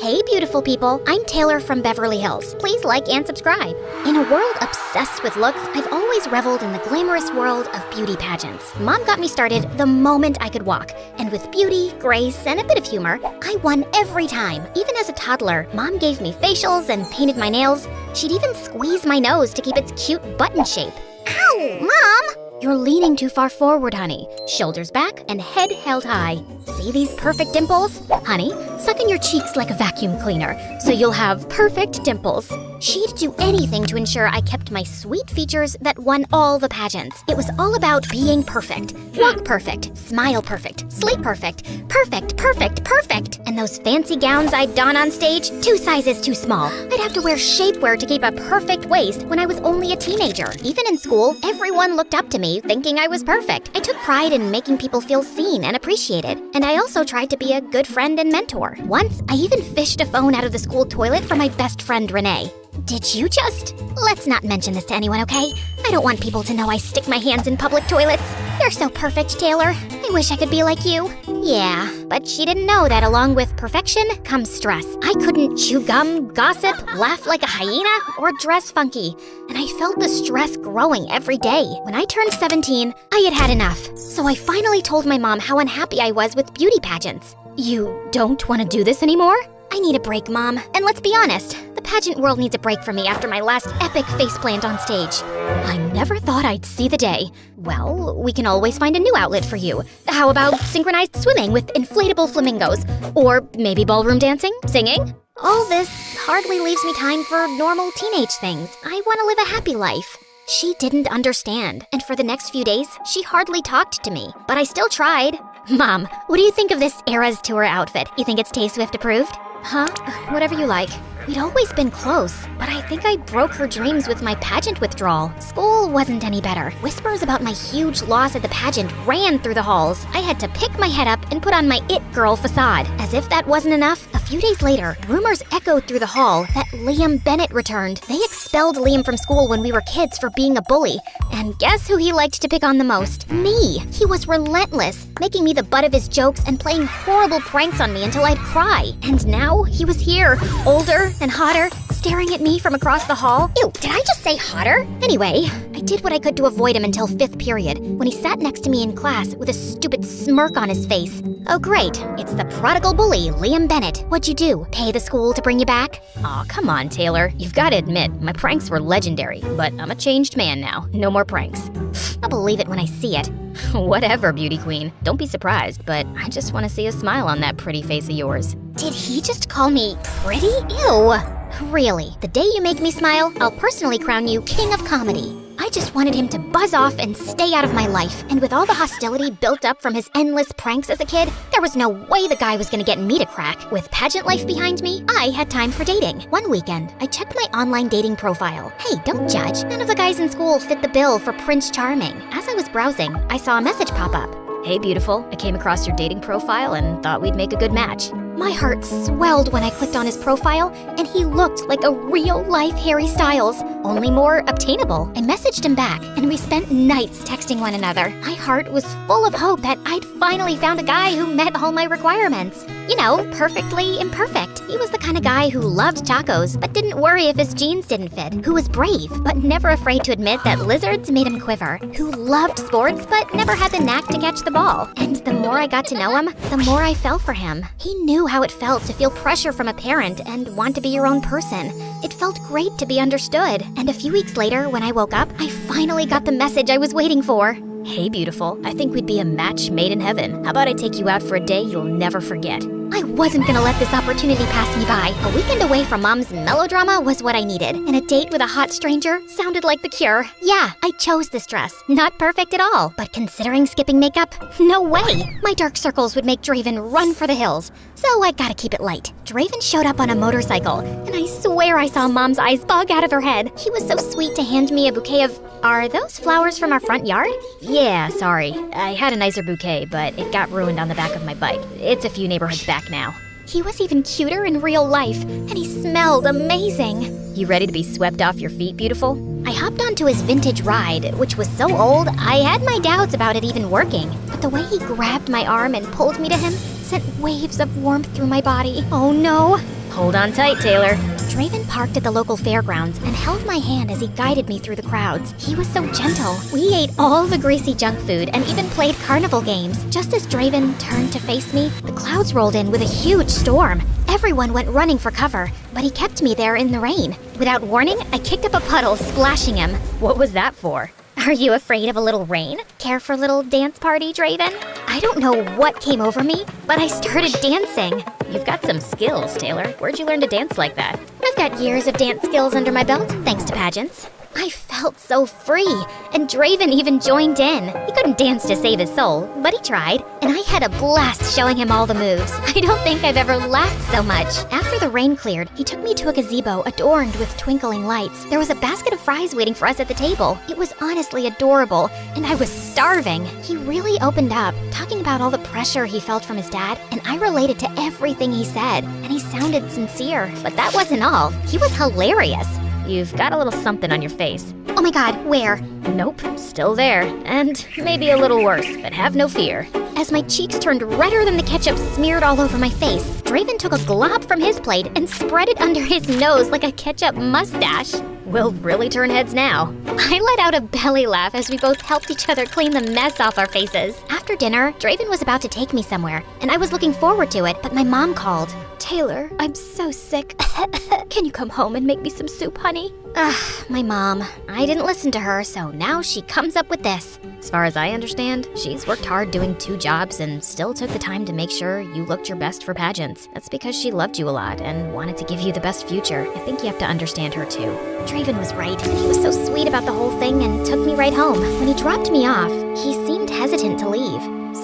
Hey beautiful people, I'm Taylor from Beverly Hills. Please like and subscribe. In a world obsessed with looks, I've always reveled in the glamorous world of beauty pageants. Mom got me started the moment I could walk, and with beauty, grace, and a bit of humor, I won every time. Even as a toddler, Mom gave me facials and painted my nails. She'd even squeeze my nose to keep its cute button shape. Ow, Mom! You're leaning too far forward, honey. Shoulders back and head held high. See these perfect dimples? Honey, suck in your cheeks like a vacuum cleaner, so you'll have perfect dimples. She'd do anything to ensure I kept my sweet features that won all the pageants. It was all about being perfect. Walk perfect, smile perfect, sleep perfect, perfect, perfect, perfect. And those fancy gowns I'd don on stage, 2 sizes too small. I'd have to wear shapewear to keep a perfect waist when I was only a teenager. Even in school, everyone looked up to me, thinking I was perfect. I took pride in making people feel seen and appreciated, and I also tried to be a good friend and mentor. Once, I even fished a phone out of the school toilet for my best friend, Renee. Did you just? Let's not mention this to anyone, okay? I don't want people to know I stick my hands in public toilets. You're so perfect, Taylor. I wish I could be like you. Yeah, but she didn't know that along with perfection comes stress. I couldn't chew gum, gossip, laugh like a hyena, or dress funky. And I felt the stress growing every day. When I turned 17, I had had enough. So I finally told my mom how unhappy I was with beauty pageants. You don't want to do this anymore? I need a break, Mom. And let's be honest, the pageant world needs a break from me after my last epic faceplant on stage. I never thought I'd see the day. Well, we can always find a new outlet for you. How about synchronized swimming with inflatable flamingos? Or maybe ballroom dancing? Singing? All this hardly leaves me time for normal teenage things. I want to live a happy life. She didn't understand, and for the next few days, she hardly talked to me. But I still tried. Mom, what do you think of this Eras Tour outfit? You think it's Tay-Swift approved? Huh? Whatever you like. We'd always been close, but I think I broke her dreams with my pageant withdrawal. School wasn't any better. Whispers about my huge loss at the pageant ran through the halls. I had to pick my head up and put on my it girl facade. As if that wasn't enough, a few days later, rumors echoed through the hall that Liam Bennett returned. They expelled Liam from school when we were kids for being a bully. And guess who he liked to pick on the most? Me. He was relentless, making me the butt of his jokes and playing horrible pranks on me until I'd cry. And now he was here, older and hotter, staring at me from across the hall. Ew, did I just say hotter? Anyway, I did what I could to avoid him until 5th period, when he sat next to me in class with a stupid smirk on his face. Oh great, it's the prodigal bully, Liam Bennett. What'd you do, pay the school to bring you back? Aw, come on, Taylor. You've got to admit, my pranks were legendary, but I'm a changed man now. No more pranks. I'll believe it when I see it. Whatever, beauty queen. Don't be surprised, but I just want to see a smile on that pretty face of yours. Did he just call me pretty? Ew. Really, the day you make me smile, I'll personally crown you king of comedy. I just wanted him to buzz off and stay out of my life. And with all the hostility built up from his endless pranks as a kid, there was no way the guy was gonna get me to crack. With pageant life behind me, I had time for dating. One weekend, I checked my online dating profile. Hey, don't judge. None of the guys in school fit the bill for Prince Charming. As I was browsing, I saw a message pop up. Hey, beautiful. I came across your dating profile and thought we'd make a good match. My heart swelled when I clicked on his profile, and he looked like a real-life Harry Styles, only more obtainable. I messaged him back, and we spent nights texting one another. My heart was full of hope that I'd finally found a guy who met all my requirements. You know, perfectly imperfect. He was the kind of guy who loved tacos, but didn't worry if his jeans didn't fit. Who was brave, but never afraid to admit that lizards made him quiver. Who loved sports, but never had the knack to catch the ball. And the more I got to know him, the more I fell for him. He knew how it felt to feel pressure from a parent and want to be your own person. It felt great to be understood. And a few weeks later, when I woke up, I finally got the message I was waiting for. Hey, beautiful. I think we'd be a match made in heaven. How about I take you out for a day you'll never forget? I wasn't gonna let this opportunity pass me by. A weekend away from Mom's melodrama was what I needed, and a date with a hot stranger sounded like the cure. Yeah, I chose this dress. Not perfect at all, but considering skipping makeup, no way! My dark circles would make Draven run for the hills, so I gotta keep it light. Draven showed up on a motorcycle, and I swear I saw Mom's eyes bug out of her head. He was so sweet to hand me a bouquet of... Are those flowers from our front yard? Yeah, sorry. I had a nicer bouquet, but it got ruined on the back of my bike. It's a few neighborhoods back now. He was even cuter in real life, and he smelled amazing. You ready to be swept off your feet, beautiful? I hopped onto his vintage ride, which was so old, I had my doubts about it even working. But the way he grabbed my arm and pulled me to him sent waves of warmth through my body. Oh no. Hold on tight, Taylor. Draven parked at the local fairgrounds and held my hand as he guided me through the crowds. He was so gentle. We ate all the greasy junk food and even played carnival games. Just as Draven turned to face me, the clouds rolled in with a huge storm. Everyone went running for cover, but he kept me there in the rain. Without warning, I kicked up a puddle, splashing him. What was that for? Are you afraid of a little rain? Care for a little dance party, Draven? I don't know what came over me, but I started dancing. You've got some skills, Taylor. Where'd you learn to dance like that? I've got years of dance skills under my belt, thanks to pageants. I felt so free, and Draven even joined in. He couldn't dance to save his soul, but he tried, and I had a blast showing him all the moves. I don't think I've ever laughed so much. After the rain cleared, he took me to a gazebo adorned with twinkling lights. There was a basket of fries waiting for us at the table. It was honestly adorable, and I was starving. He really opened up, talking about all the pressure he felt from his dad, and I related to everything he said, and he sounded sincere. But that wasn't all. He was hilarious. You've got a little something on your face. Oh my god, where? Nope, still there. And maybe a little worse, but have no fear. As my cheeks turned redder than the ketchup smeared all over my face, Draven took a glob from his plate and spread it under his nose like a ketchup mustache. We'll really turn heads now. I let out a belly laugh as we both helped each other clean the mess off our faces. After dinner, Draven was about to take me somewhere, and I was looking forward to it, but my mom called. Taylor, I'm so sick. Can you come home and make me some soup, honey? My mom. I didn't listen to her, so now she comes up with this. As far as I understand, she's worked hard doing 2 jobs and still took the time to make sure you looked your best for pageants. That's because she loved you a lot and wanted to give you the best future. I think you have to understand her too. Draven was right, and he was so sweet about the whole thing and took me right home. When he dropped me off, he seemed hesitant to leave.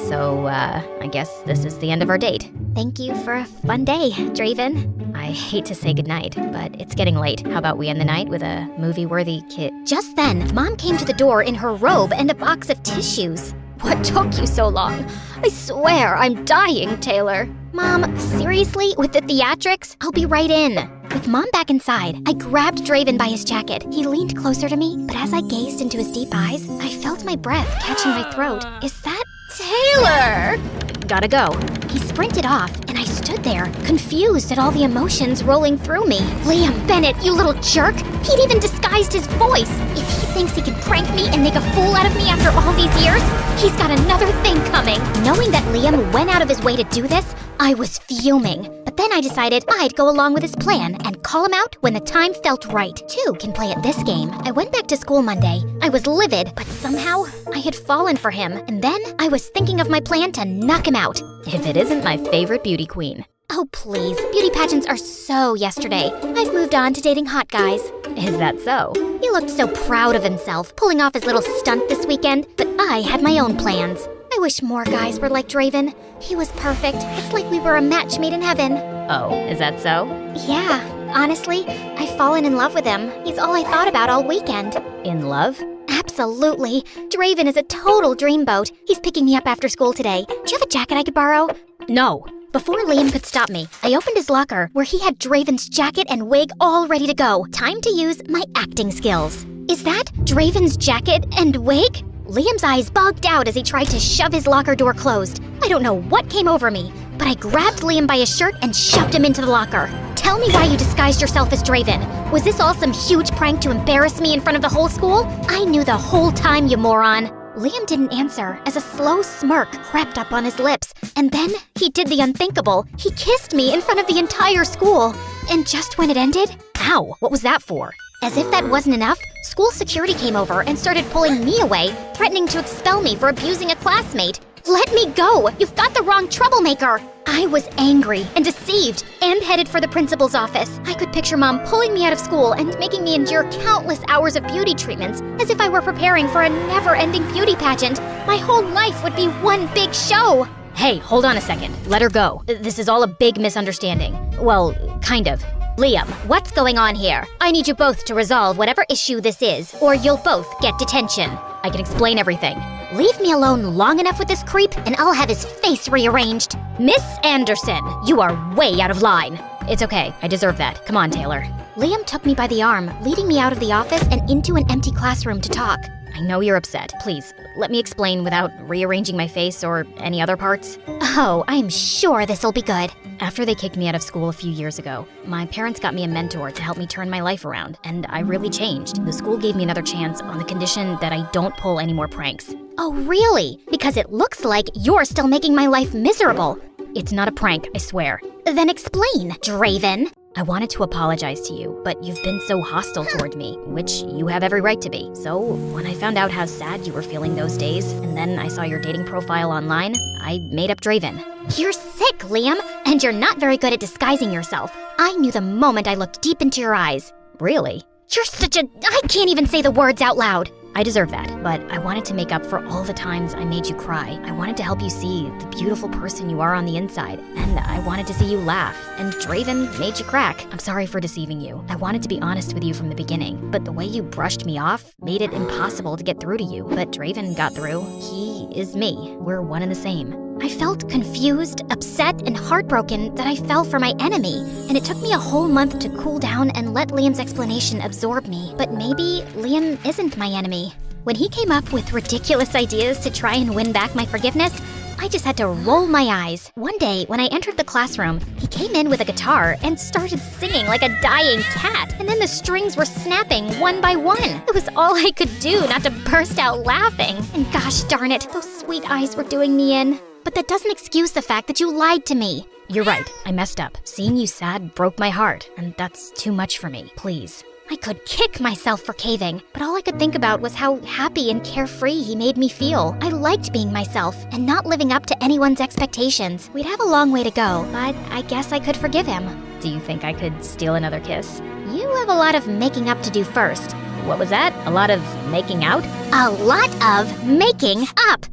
So, I guess this is the end of our date. Thank you for a fun day, Draven. I hate to say goodnight, but it's getting late. How about we end the night with a movie-worthy Just then, Mom came to the door in her robe and a box of tissues. What took you so long? I swear I'm dying, Taylor. Mom, seriously? With the theatrics? I'll be right in. With Mom back inside, I grabbed Draven by his jacket. He leaned closer to me, but as I gazed into his deep eyes, I felt my breath catching my throat. Is that Taylor? Gotta go. He sprinted off, and I stood there, confused at all the emotions rolling through me. Liam Bennett, you little jerk! He'd even disguised his voice. If he thinks he can prank me and make a fool out of me after all these years, he's got another thing coming. Knowing that Liam went out of his way to do this, I was fuming. But then I decided I'd go along with his plan and call him out when the time felt right. 2 can play at this game. I went back to school Monday. I was livid, but somehow I had fallen for him. And then I was thinking of my plan to knock him out. If it isn't my favorite beauty queen. Oh, please. Beauty pageants are so yesterday. I've moved on to dating hot guys. Is that so? He looked so proud of himself, pulling off his little stunt this weekend, but I had my own plans. I wish more guys were like Draven. He was perfect. It's like we were a match made in heaven. Oh, is that so? Yeah, honestly, I've fallen in love with him. He's all I thought about all weekend. In love? Absolutely. Draven is a total dreamboat. He's picking me up after school today. Do you have a jacket I could borrow? No. Before Liam could stop me, I opened his locker where he had Draven's jacket and wig all ready to go. Time to use my acting skills. Is that Draven's jacket and wig? Liam's eyes bugged out as he tried to shove his locker door closed. I don't know what came over me, but I grabbed Liam by his shirt and shoved him into the locker. Tell me why you disguised yourself as Draven. Was this all some huge prank to embarrass me in front of the whole school? I knew the whole time, you moron. Liam didn't answer as a slow smirk crept up on his lips. And then he did the unthinkable. He kissed me in front of the entire school. And just when it ended, ow, what was that for? As if that wasn't enough, school security came over and started pulling me away, threatening to expel me for abusing a classmate. Let me go! You've got the wrong troublemaker! I was angry and deceived and headed for the principal's office. I could picture Mom pulling me out of school and making me endure countless hours of beauty treatments as if I were preparing for a never-ending beauty pageant. My whole life would be one big show. Hey, hold on a second. Let her go. This is all a big misunderstanding. Well, kind of. Liam, what's going on here? I need you both to resolve whatever issue this is, or you'll both get detention. I can explain everything. Leave me alone long enough with this creep, and I'll have his face rearranged. Miss Anderson, you are way out of line. It's okay, I deserve that. Come on, Taylor. Liam took me by the arm, leading me out of the office and into an empty classroom to talk. I know you're upset. Please, let me explain without rearranging my face or any other parts. Oh, I'm sure this'll be good. After they kicked me out of school a few years ago, my parents got me a mentor to help me turn my life around, and I really changed. The school gave me another chance on the condition that I don't pull any more pranks. Oh, really? Because it looks like you're still making my life miserable. It's not a prank, I swear. Then explain, Draven. I wanted to apologize to you, but you've been so hostile toward me, which you have every right to be. So, when I found out how sad you were feeling those days, and then I saw your dating profile online, I made up Draven. You're sick, Liam, and you're not very good at disguising yourself. I knew the moment I looked deep into your eyes. Really? You're such a... I can't even say the words out loud. I deserve that, but I wanted to make up for all the times I made you cry. I wanted to help you see the beautiful person you are on the inside, and I wanted to see you laugh, and Draven made you crack. I'm sorry for deceiving you. I wanted to be honest with you from the beginning, but the way you brushed me off made it impossible to get through to you. But Draven got through. He is me. We're one and the same. I felt confused, upset, and heartbroken that I fell for my enemy, and it took me a whole month to cool down and let Liam's explanation absorb me. But maybe Liam isn't my enemy. When he came up with ridiculous ideas to try and win back my forgiveness, I just had to roll my eyes. One day, when I entered the classroom, he came in with a guitar and started singing like a dying cat, and then the strings were snapping one by one. It was all I could do not to burst out laughing. And gosh darn it, those sweet eyes were doing me in. But that doesn't excuse the fact that you lied to me. You're right, I messed up. Seeing you sad broke my heart, and that's too much for me. Please. I could kick myself for caving, but all I could think about was how happy and carefree he made me feel. I liked being myself and not living up to anyone's expectations. We'd have a long way to go, but I guess I could forgive him. Do you think I could steal another kiss? You have a lot of making up to do first. What was that? A lot of making out? A lot of making up!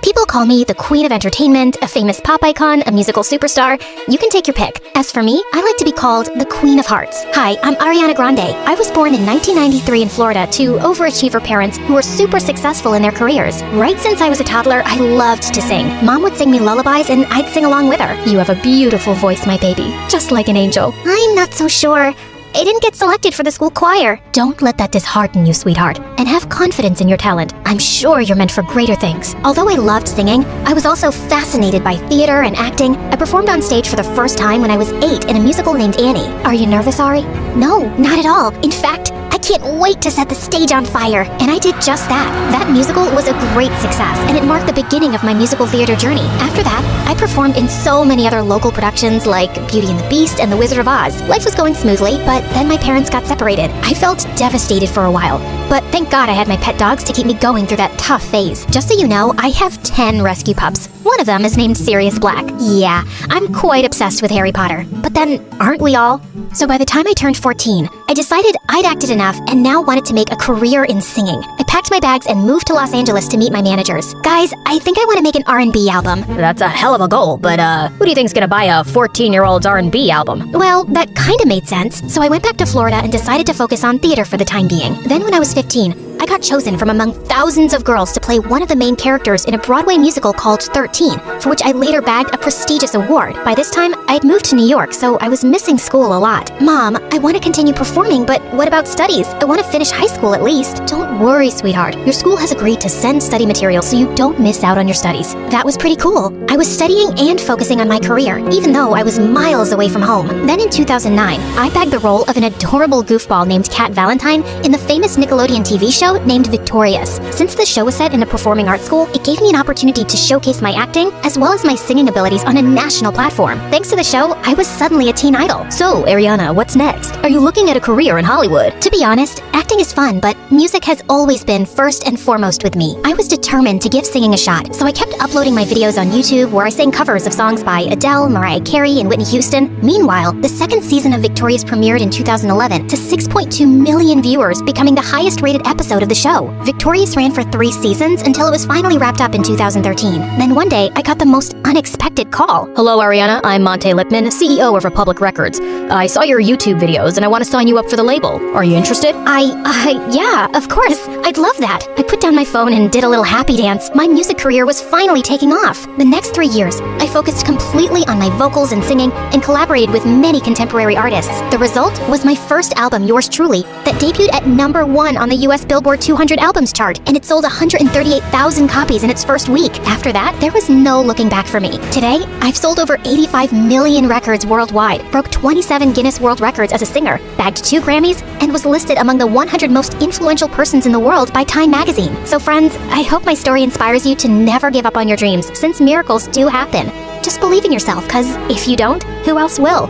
People call me the Queen of Entertainment, a famous pop icon, a musical superstar. You can take your pick. As for me, I like to be called the Queen of Hearts. Hi, I'm Ariana Grande. I was born in 1993 in Florida to overachiever parents who were super successful in their careers. Right since I was a toddler, I loved to sing. Mom would sing me lullabies and I'd sing along with her. You have a beautiful voice, my baby. Just like an angel. I'm not so sure. I didn't get selected for the school choir. Don't let that dishearten you, sweetheart, and have confidence in your talent. I'm sure you're meant for greater things. Although I loved singing, I was also fascinated by theater and acting. I performed on stage for the first time when I was 8 in a musical named Annie. Are you nervous, Ari? No, not at all. In fact, I can't wait to set the stage on fire. And I did just that. That musical was a great success, and it marked the beginning of my musical theater journey. After that, I performed in so many other local productions like Beauty and the Beast and The Wizard of Oz. Life was going smoothly, but then my parents got separated. I felt devastated for a while, but thank God I had my pet dogs to keep me going through that tough phase. Just so you know, I have 10 rescue pups. One of them is named Sirius Black. Yeah, I'm quite obsessed with Harry Potter. But then, aren't we all? So by the time I turned 14, I decided I'd acted enough and now wanted to make a career in singing. I packed my bags and moved to Los Angeles to meet my managers. Guys, I think I want to make an R&B album. That's a hell of a goal, but who do you think's gonna buy a 14-year-old's R&B album? Well, that kind of made sense. So I went back to Florida and decided to focus on theater for the time being. Then when I was 15, I got chosen from among thousands of girls to play one of the main characters in a Broadway musical called 13, for which I later bagged a prestigious award. By this time, I'd moved to New York, so I was missing school a lot. Mom, I want to continue performing, but what about studies? I want to finish high school at least. Don't worry, sweetheart. Your school has agreed to send study material so you don't miss out on your studies. That was pretty cool. I was studying and focusing on my career, even though I was miles away from home. Then in 2009, I bagged the role of an adorable goofball named Cat Valentine in the famous Nickelodeon TV show named Victorious. Since the show was set in a performing arts school, it gave me an opportunity to showcase my acting as well as my singing abilities on a national platform. Thanks to the show, I was suddenly a teen idol. So, Ariana, what's next? Are you looking at a career in Hollywood? To be honest, acting is fun, but music has always been first and foremost with me. I was determined to give singing a shot, so I kept uploading my videos on YouTube where I sang covers of songs by Adele, Mariah Carey, and Whitney Houston. Meanwhile, the second season of Victorious premiered in 2011 to 6.2 million viewers, becoming the highest rated episode episode of the show. Victorious ran for 3 seasons until it was finally wrapped up in 2013. Then one day, I got the most unexpected call. Hello, Ariana. I'm Monte Lipman, CEO of Republic Records. I saw your YouTube videos and I want to sign you up for the label. Are you interested? Yeah, of course. I'd love that. I put down my phone and did a little happy dance. My music career was finally taking off. The next 3 years, I focused completely on my vocals and singing and collaborated with many contemporary artists. The result was my first album, Yours Truly, that debuted at #1 on the US Billboard 200 albums chart, and it sold 138,000 copies in its first week. After that, there was no looking back for me. Today, I've sold over 85 million records worldwide, broke 27 Guinness World Records as a singer, bagged 2 Grammys, and was listed among the 100 most influential persons in the world by Time magazine. So friends, I hope my story inspires you to never give up on your dreams, since miracles do happen. Just believe in yourself, cause if you don't, who else will?